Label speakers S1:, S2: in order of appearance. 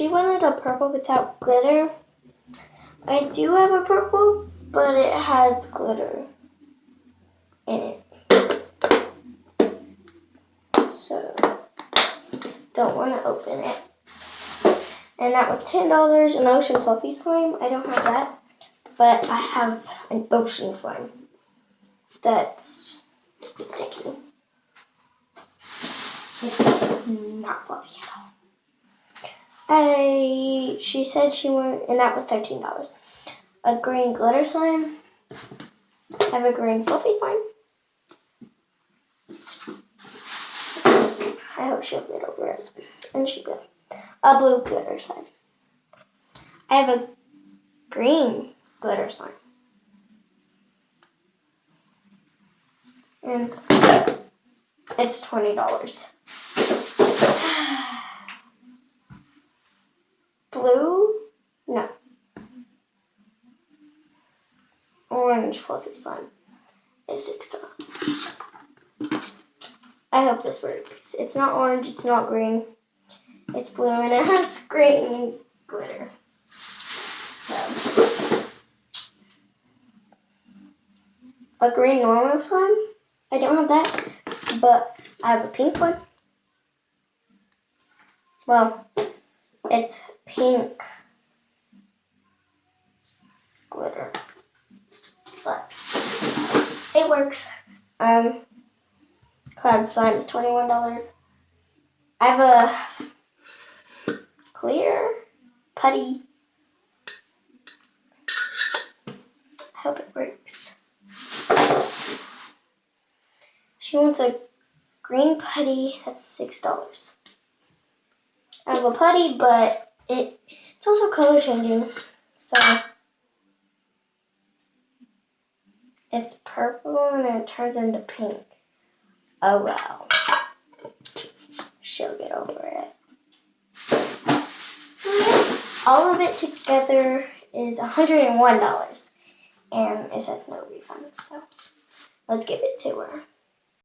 S1: She wanted a purple without glitter. I do have a purple, but it has glitter in it. So, don't want to open it. And that was $10, an ocean fluffy slime. I don't have that, but I have an ocean slime that's sticky. It's not fluffy at all. She said she wanted, and that was $13. A green glitter slime. I have a green fluffy slime. I hope she'll get over it. And she will. A blue glitter slime. I have a green glitter slime. And it's $20. Blue? No. Orange fluffy slime is $6. I hope this works. It's not orange, it's not green. It's blue and it has green glitter. So, a green normal slime. I don't have that, but I have a pink one. Well, it's pink glitter, but it works. Cloud slime is $21. I have a clear putty. I hope it works. She wants a green putty. That's $6. I have a putty, but it's also color changing. So it's purple and it turns into pink. Oh well. She'll get over it. So yeah, all of it together is $101. And it says no refund. So let's give it to her.